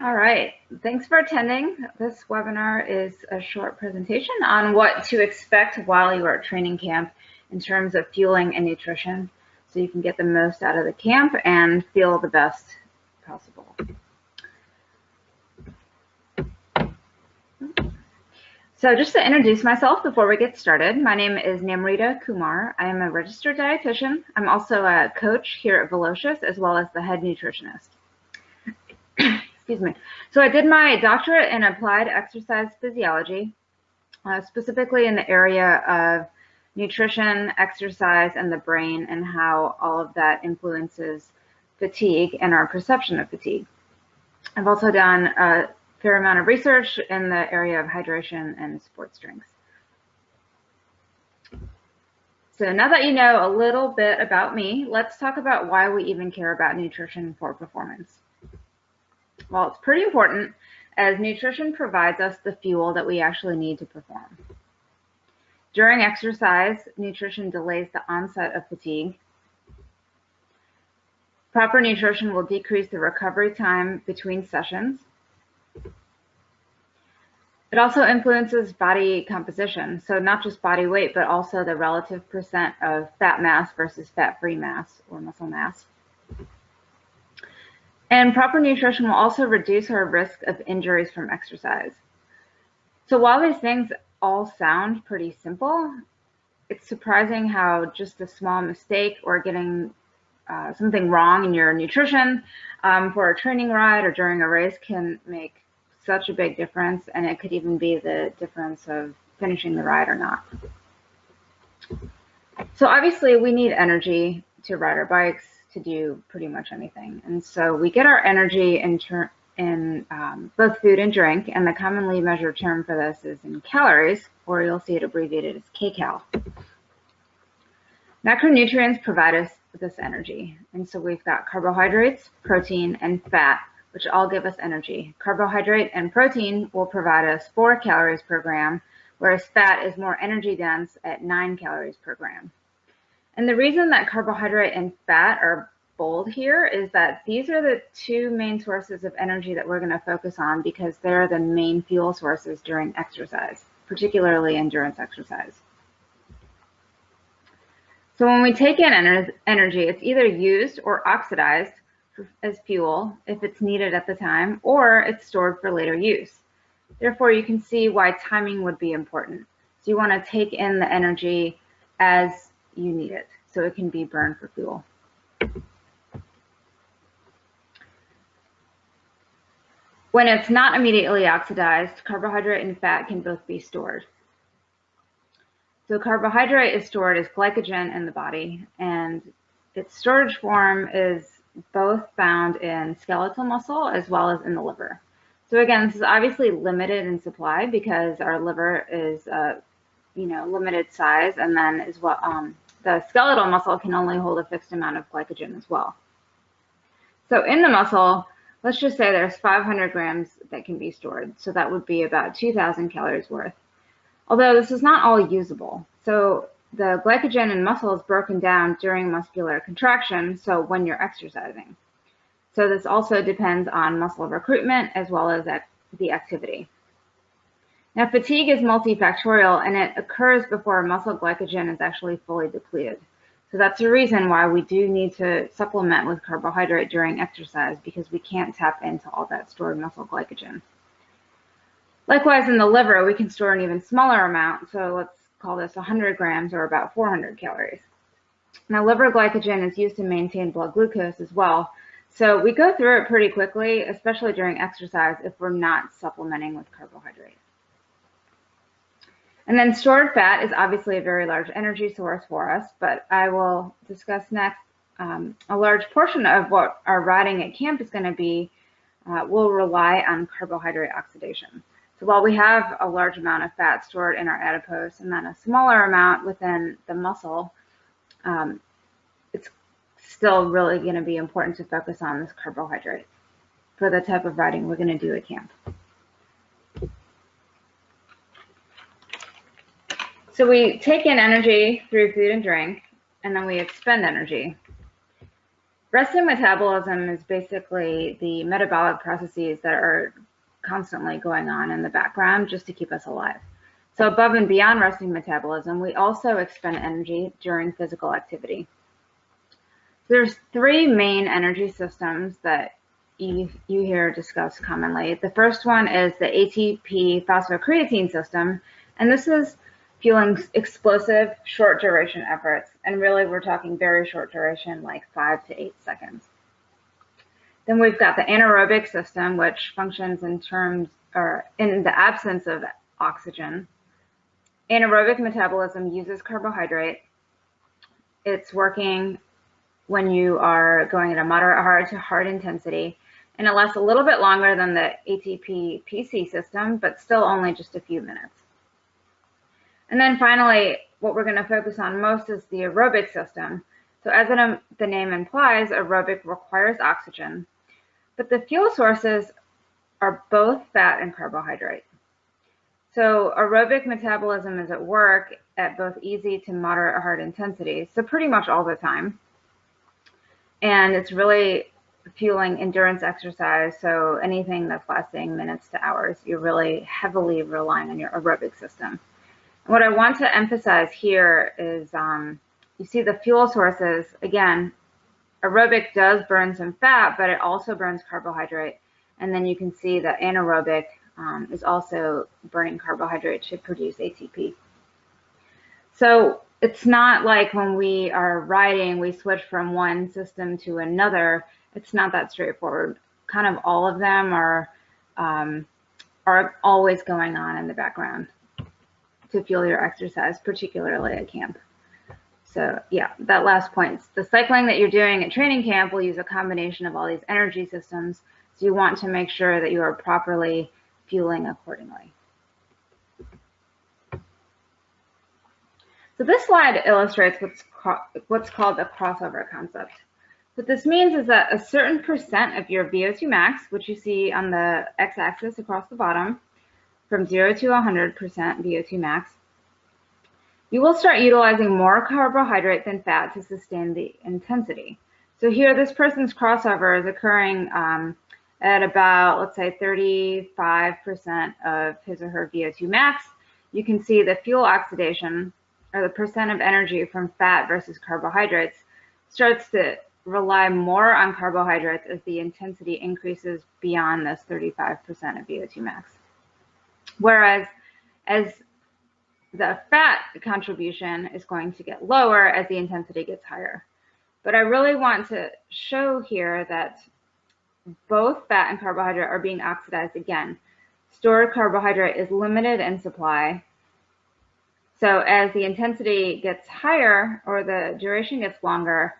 All right, thanks for attending. This webinar is a short presentation on what to expect while you are at training camp in terms of fueling and nutrition, so you can get the most out of the camp and feel the best possible. So just to introduce myself before we get started, my name is Namrita Kumar. I am a registered dietitian. I'm also a coach here at Velocious, as well as the head nutritionist. Excuse me. So I did my doctorate in applied exercise physiology, specifically in the area of nutrition, exercise, and the brain, and how all of that influences fatigue and our perception of fatigue. I've also done a fair amount of research in the area of hydration and sports drinks. So now that you know a little bit about me, let's talk about why we even care about nutrition for performance. Well, it's pretty important, as nutrition provides us the fuel that we actually need to perform. During exercise, nutrition delays the onset of fatigue. Proper nutrition will decrease the recovery time between sessions. It also influences body composition, so not just body weight, but also the relative percent of fat mass versus fat-free mass or muscle mass. And proper nutrition will also reduce our risk of injuries from exercise. So while these things all sound pretty simple, it's surprising how just a small mistake or getting something wrong in your nutrition for a training ride or during a race can make such a big difference, and it could even be the difference of finishing the ride or not. So obviously we need energy to ride our bikes, to do pretty much anything. And so we get our energy in both food and drink, and the commonly measured term for this is in calories, or you'll see it abbreviated as kcal. Macronutrients provide us this energy, and so we've got carbohydrates, protein, and fat, which all give us energy. Carbohydrate and protein will provide us 4 calories per gram, whereas fat is more energy dense at 9 calories per gram. And the reason that carbohydrate and fat are bold here is that these are the 2 main sources of energy that we're going to focus on, because they're the main fuel sources during exercise, particularly endurance exercise. So when we take in energy, it's either used or oxidized as fuel if it's needed at the time, or it's stored for later use. Therefore, you can see why timing would be important. So you want to take in the energy as you need it, so it can be burned for fuel. When it's not immediately oxidized, carbohydrate and fat can both be stored. So carbohydrate is stored as glycogen in the body, and its storage form is both found in skeletal muscle as well as in the liver. So again, this is obviously limited in supply because our liver is limited size, and then as well the skeletal muscle can only hold a fixed amount of glycogen as well. So in the muscle, let's just say there's 500 grams that can be stored, so that would be about 2,000 calories worth. Although this is not all usable. So the glycogen in muscle is broken down during muscular contraction, so when you're exercising. So this also depends on muscle recruitment as well as the activity. Now, fatigue is multifactorial, and it occurs before muscle glycogen is actually fully depleted. So that's the reason why we do need to supplement with carbohydrate during exercise, because we can't tap into all that stored muscle glycogen. Likewise, in the liver, we can store an even smaller amount. So let's call this 100 grams, or about 400 calories. Now, liver glycogen is used to maintain blood glucose as well. So we go through it pretty quickly, especially during exercise, if we're not supplementing with carbohydrate. And then stored fat is obviously a very large energy source for us, but I will discuss next a large portion of what our riding at camp is going to be will rely on carbohydrate oxidation. So while we have a large amount of fat stored in our adipose and then a smaller amount within the muscle, it's still really going to be important to focus on this carbohydrate for the type of riding we're going to do at camp. So we take in energy through food and drink, and then we expend energy. Resting metabolism is basically the metabolic processes that are constantly going on in the background just to keep us alive. So above and beyond resting metabolism, we also expend energy during physical activity. There's three main energy systems that you hear discussed commonly. The first one is the ATP phosphocreatine system, and this is fueling explosive short duration efforts, and really we're talking very short duration, like 5 to 8 seconds. Then we've got the anaerobic system, which functions in terms or in the absence of oxygen. Anaerobic metabolism uses carbohydrate. It's working when you are going at a moderate hard to hard intensity, and it lasts a little bit longer than the ATP PC system, but still only just a few minutes. And then finally, what we're going to focus on most is the aerobic system. So as the name implies, aerobic requires oxygen, but the fuel sources are both fat and carbohydrate. So aerobic metabolism is at work at both easy to moderate or hard intensity, so pretty much all the time. And it's really fueling endurance exercise, so anything that's lasting minutes to hours, you're really heavily relying on your aerobic system. And what I want to emphasize here is you see the fuel sources. Again, aerobic does burn some fat, but it also burns carbohydrate. And then you can see that anaerobic is also burning carbohydrate to produce ATP. So it's not like when we are riding, we switch from one system to another. It's not that straightforward. Kind of all of them are always going on in the background to fuel your exercise, particularly at camp. So yeah, that last point, the cycling that you're doing at training camp will use a combination of all these energy systems. So you want to make sure that you are properly fueling accordingly. So this slide illustrates what's called the crossover concept. What this means is that a certain percent of your VO2 max, which you see on the x-axis across the bottom, from 0 to 100% VO2 max, you will start utilizing more carbohydrate than fat to sustain the intensity. So here, this person's crossover is occurring at about, let's say, 35% of his or her VO2 max. You can see the fuel oxidation, or the percent of energy from fat versus carbohydrates, starts to rely more on carbohydrates as the intensity increases beyond this 35% of VO2 max. Whereas as the fat contribution is going to get lower as the intensity gets higher. But I really want to show here that both fat and carbohydrate are being oxidized again. Stored carbohydrate is limited in supply. So as the intensity gets higher or the duration gets longer,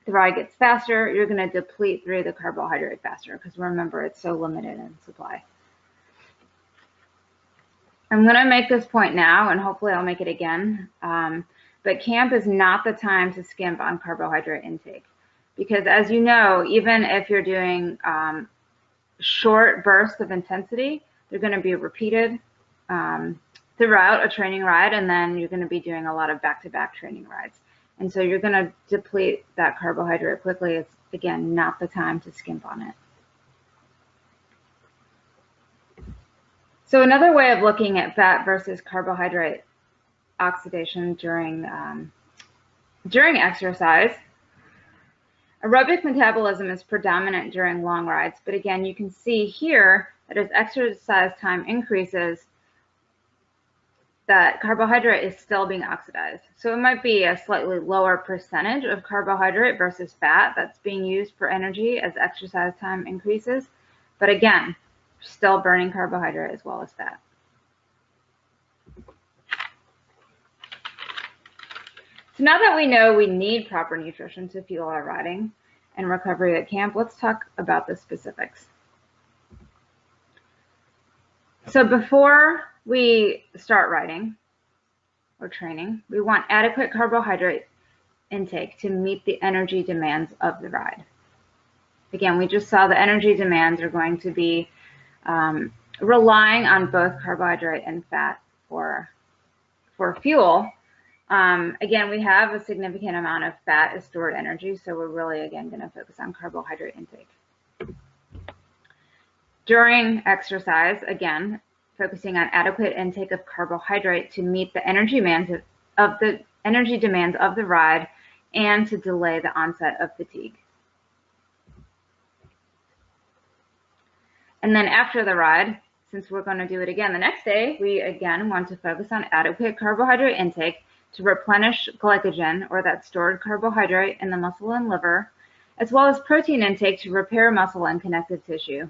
the ride gets faster, you're going to deplete through the carbohydrate faster because remember, it's so limited in supply. I'm going to make this point now, and hopefully I'll make it again, but camp is not the time to skimp on carbohydrate intake, because as you know, even if you're doing short bursts of intensity, they're going to be repeated throughout a training ride, and then you're going to be doing a lot of back-to-back training rides. And so you're going to deplete that carbohydrate quickly. It's, again, not the time to skimp on it. So another way of looking at fat versus carbohydrate oxidation during exercise, aerobic metabolism is predominant during long rides. But again, you can see here that as exercise time increases, that carbohydrate is still being oxidized. So it might be a slightly lower percentage of carbohydrate versus fat that's being used for energy as exercise time increases. But again, still burning carbohydrate as well as fat. So now that we know we need proper nutrition to fuel our riding and recovery at camp, let's talk about the specifics. So before we start riding or training, we want adequate carbohydrate intake to meet the energy demands of the ride. Again, we just saw the energy demands are going to be relying on both carbohydrate and fat for fuel. Again, we have a significant amount of fat as stored energy, so we're really, again, going to focus on carbohydrate intake. During exercise, again, focusing on adequate intake of carbohydrate to meet the energy demands of the ride and to delay the onset of fatigue. And then after the ride, since we're going to do it again the next day, we again want to focus on adequate carbohydrate intake to replenish glycogen, or that stored carbohydrate in the muscle and liver, as well as protein intake to repair muscle and connective tissue.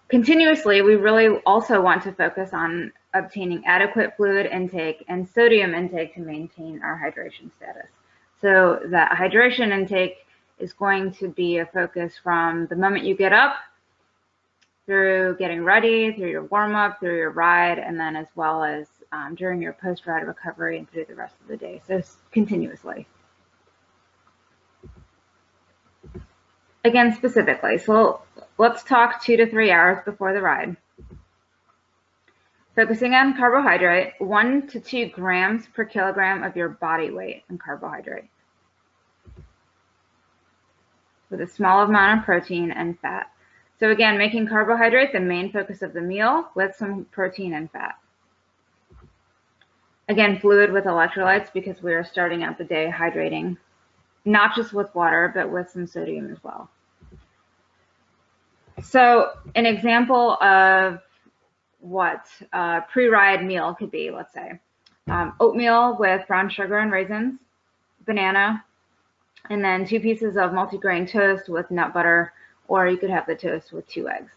Continuously, we really also want to focus on obtaining adequate fluid intake and sodium intake to maintain our hydration status. So that hydration intake is going to be a focus from the moment you get up, through getting ready, through your warm-up, through your ride, and then as well as during your post-ride recovery and through the rest of the day, so continuously. Again, specifically, so let's talk 2 to 3 hours before the ride. Focusing on carbohydrate, 1 to 2 grams per kilogram of your body weight in carbohydrate, with a small amount of protein and fat. So again, making carbohydrate the main focus of the meal with some protein and fat. Again, fluid with electrolytes, because we are starting out the day hydrating, not just with water, but with some sodium as well. So an example of what a pre-ride meal could be, let's say, oatmeal with brown sugar and raisins, banana, and then 2 pieces of multigrain toast with nut butter, or you could have the toast with 2 eggs.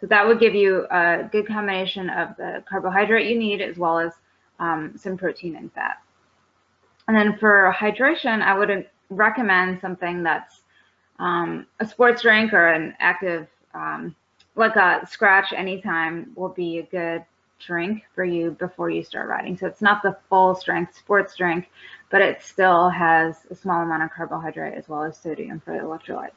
So that would give you a good combination of the carbohydrate you need, as well as some protein and fat. And then for hydration, I would recommend something that's a sports drink or an active, like a Scratch Anytime will be a good drink for you before you start riding. So it's not the full strength sports drink, but it still has a small amount of carbohydrate as well as sodium for the electrolytes.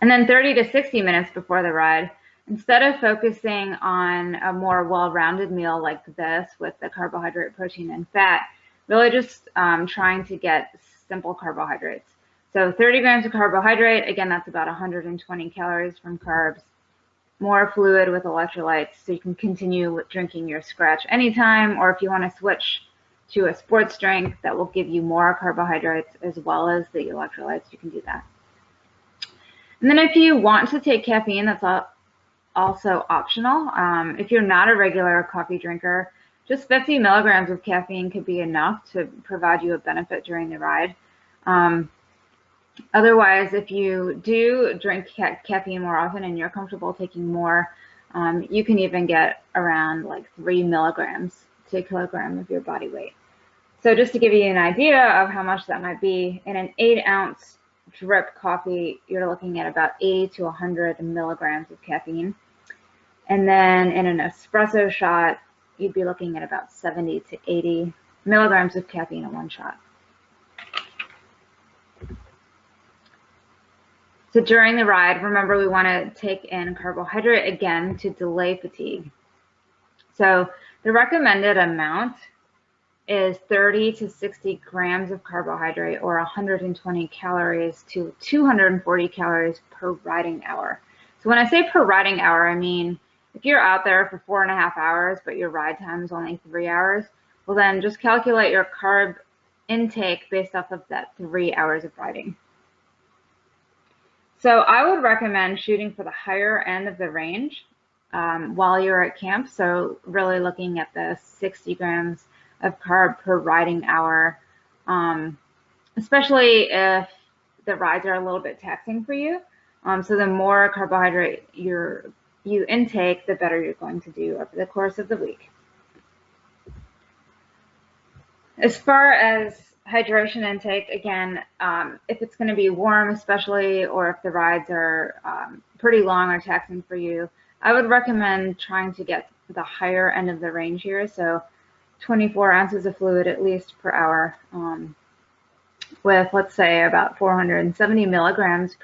And then 30 to 60 minutes before the ride, instead of focusing on a more well-rounded meal like this with the carbohydrate, protein, and fat, really just trying to get simple carbohydrates. So 30 grams of carbohydrate, again, that's about 120 calories from carbs, more fluid with electrolytes, so you can continue drinking your Scratch Anytime, or if you want to switch to a sports drink that will give you more carbohydrates as well as the electrolytes, you can do that. And then if you want to take caffeine, that's also optional. If you're not a regular coffee drinker, just 50 milligrams of caffeine could be enough to provide you a benefit during the ride. Otherwise, if you do drink caffeine more often and you're comfortable taking more, you can even get around like 3 milligrams to a kilogram of your body weight. So just to give you an idea of how much that might be, in an 8-ounce drip coffee, you're looking at about 80 to 100 milligrams of caffeine. And then in an espresso shot, you'd be looking at about 70 to 80 milligrams of caffeine in one shot. So during the ride, remember, we want to take in carbohydrate again to delay fatigue. So the recommended amount is 30 to 60 grams of carbohydrate, or 120 calories to 240 calories per riding hour. So when I say per riding hour, I mean if you're out there for 4.5 hours, but your ride time is only 3 hours, well then just calculate your carb intake based off of that 3 hours of riding. So I would recommend shooting for the higher end of the range while you're at camp. So really looking at the 60 grams of carb per riding hour, especially if the rides are a little bit taxing for you. So the more carbohydrate you intake, the better you're going to do over the course of the week. As far as hydration intake, again, if it's going to be warm especially, or if the rides are pretty long or taxing for you, I would recommend trying to get the higher end of the range here. So 24 ounces of fluid at least per hour, with, let's say, about 470 milligrams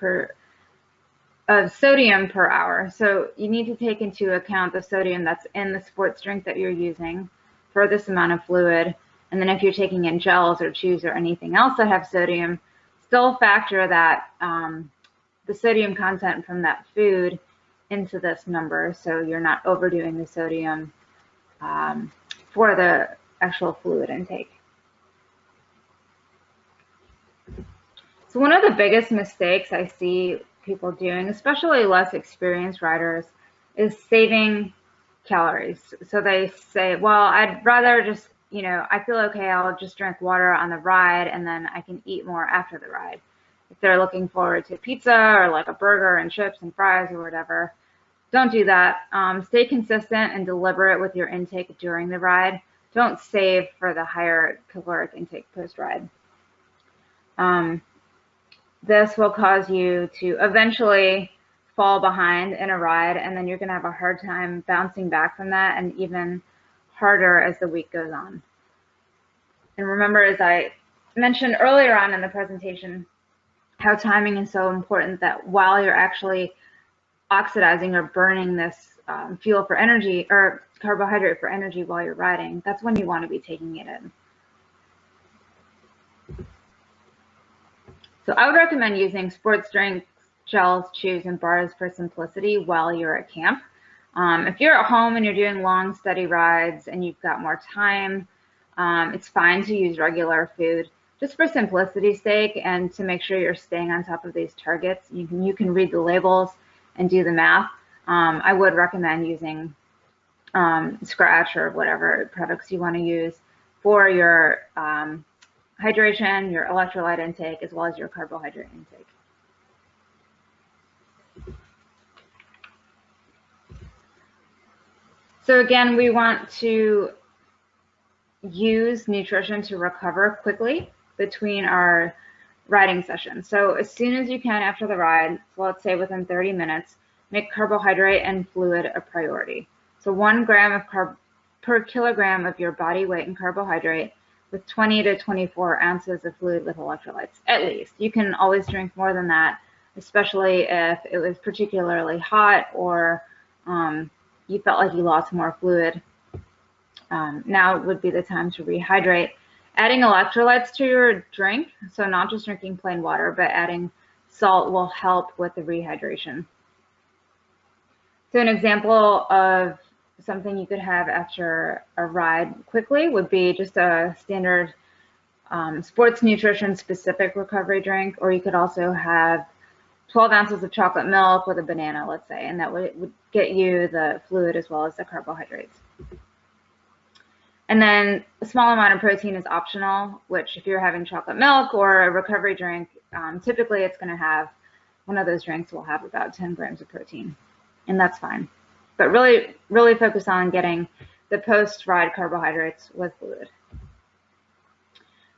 of sodium per hour. So you need to take into account the sodium that's in the sports drink that you're using, for this amount of fluid. And then if you're taking in gels or chews or anything else that have sodium, still factor that the sodium content from that food into this number, so you're not overdoing the sodium for the actual fluid intake. So one of the biggest mistakes I see people doing, especially less experienced riders, is saving calories. So they say, well, I'd rather just, I feel okay, I'll just drink water on the ride and then I can eat more after the ride. If they're looking forward to pizza or like a burger and chips and fries or whatever, don't do that. Stay consistent and deliberate with your intake during the ride. Don't save for the higher caloric intake post-ride. This will cause you to eventually fall behind in a ride, and then you're going to have a hard time bouncing back from that, and even harder as the week goes on. And remember, as I mentioned earlier on in the presentation, how timing is so important, that while you're actually oxidizing or burning this fuel for energy or carbohydrate for energy while you're riding, that's when you want to be taking it in. So I would recommend using sports drinks, gels, chews, and bars for simplicity while you're at camp. If you're at home and you're doing long, steady rides and you've got more time, it's fine to use regular food just for simplicity's sake and to make sure you're staying on top of these targets. You can read the labels and do the math. I would recommend using Scratch or whatever products you want to use for your hydration, your electrolyte intake, as well as your carbohydrate intake. So again, we want to use nutrition to recover quickly between our riding sessions. So as soon as you can after the ride, so let's say within 30 minutes, make carbohydrate and fluid a priority. So 1 gram of carb per kilogram of your body weight in carbohydrate, with 20 to 24 ounces of fluid with electrolytes, at least. You can always drink more than that, especially if it was particularly hot or you felt like you lost more fluid. Now would be the time to rehydrate. Adding electrolytes to your drink, so not just drinking plain water, but adding salt will help with the rehydration. So an example of something you could have after a ride quickly would be just a standard sports nutrition specific recovery drink, or you could also have 12 ounces of chocolate milk with a banana, let's say, and that would get you the fluid as well as the carbohydrates. And then a small amount of protein is optional, which if you're having chocolate milk or a recovery drink, typically it's going to have, one of those drinks will have about 10 grams of protein, and that's fine. But really focus on getting the post-ride carbohydrates with fluid.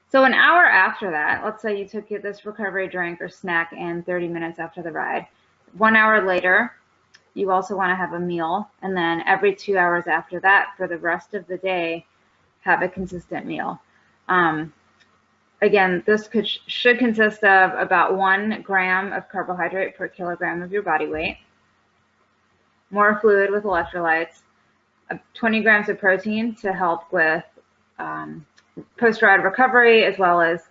So an hour after that, let's say you took this recovery drink or snack in 30 minutes after the ride. 1 hour later, you also want to have a meal, and then every 2 hours after that, for the rest of the day, have a consistent meal. Again, this should consist of about 1 gram of carbohydrate per kilogram of your body weight, more fluid with electrolytes, 20 grams of protein to help with post-ride recovery, as well as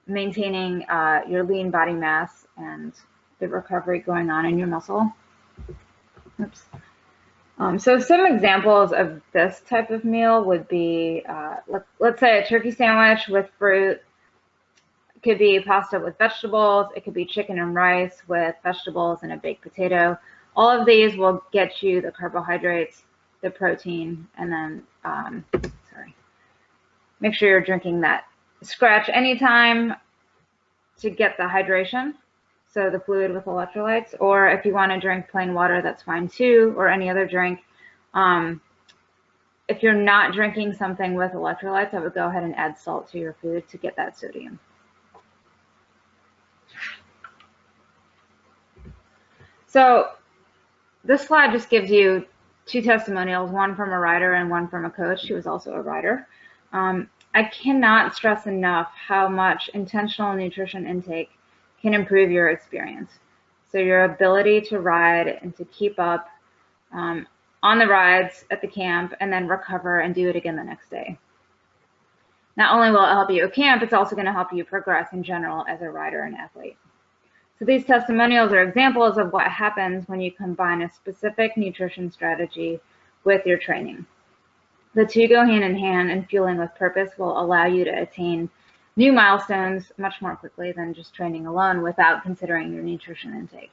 maintaining your lean body mass and the recovery going on in your muscle. Oops. So some examples of this type of meal would be, let's say a turkey sandwich with fruit. It could be pasta with vegetables. It could be chicken and rice with vegetables and a baked potato. All of these will get you the carbohydrates, the protein, and then, make sure you're drinking that Scratch anytime to get the hydration, so the fluid with electrolytes, or if you want to drink plain water, that's fine too, or any other drink. If you're not drinking something with electrolytes, I would go ahead and add salt to your food to get that sodium. So this slide just gives you 2 testimonials, one from a rider and one from a coach who was also a rider. I cannot stress enough how much intentional nutrition intake can improve your experience. So your ability to ride and to keep up on the rides at the camp, and then recover and do it again the next day. Not only will it help you at camp, it's also going to help you progress in general as a rider and athlete. So these testimonials are examples of what happens when you combine a specific nutrition strategy with your training. The two go hand in hand, and fueling with purpose will allow you to attain new milestones much more quickly than just training alone without considering your nutrition intake.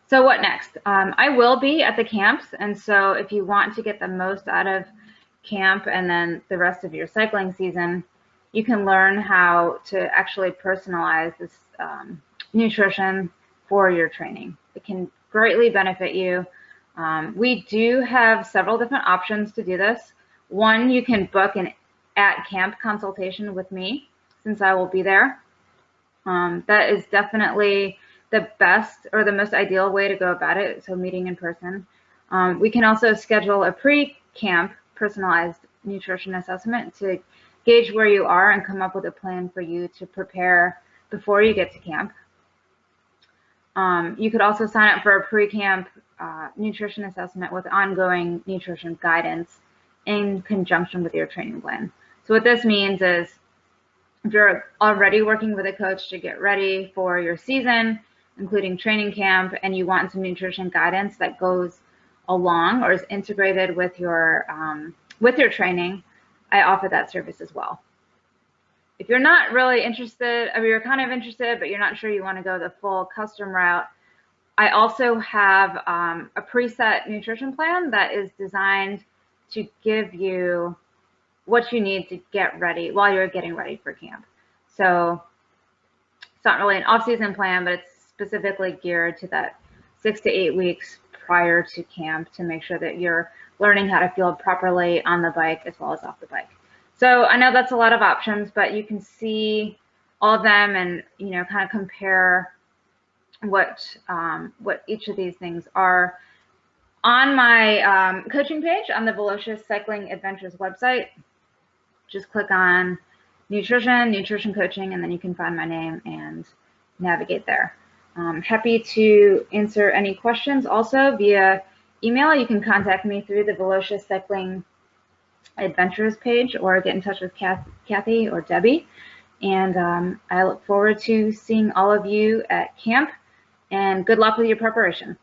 So what next? I will be at the camps, and so if you want to get the most out of camp and then the rest of your cycling season, you can learn how to actually personalize this nutrition for your training. It can greatly benefit you. We do have several different options to do this. One, you can book an at-camp consultation with me, since I will be there. That is definitely the best or the most ideal way to go about it, so meeting in person. We can also schedule a pre-camp personalized nutrition assessment to gauge where you are and come up with a plan for you to prepare before you get to camp. You could also sign up for a pre-camp nutrition assessment with ongoing nutrition guidance in conjunction with your training plan. So what this means is if you're already working with a coach to get ready for your season, including training camp, and you want some nutrition guidance that goes along or is integrated with your training, I offer that service as well. If you're not really interested, or you're kind of interested, but you're not sure you want to go the full custom route, I also have a preset nutrition plan that is designed to give you what you need to get ready while you're getting ready for camp. So it's not really an off-season plan, but it's specifically geared to that 6 to 8 weeks prior to camp to make sure that you're learning how to field properly on the bike as well as off the bike. So I know that's a lot of options, but you can see all of them and, you know, kind of compare what each of these things are on my coaching page on the Velocious Cycling Adventures website. Just click on nutrition coaching, and then you can find my name and navigate there. Happy to answer any questions also via email. You can contact me through the Velocious Cycling Adventures page or get in touch with Kathy or Debbie. And I look forward to seeing all of you at camp, and good luck with your preparation.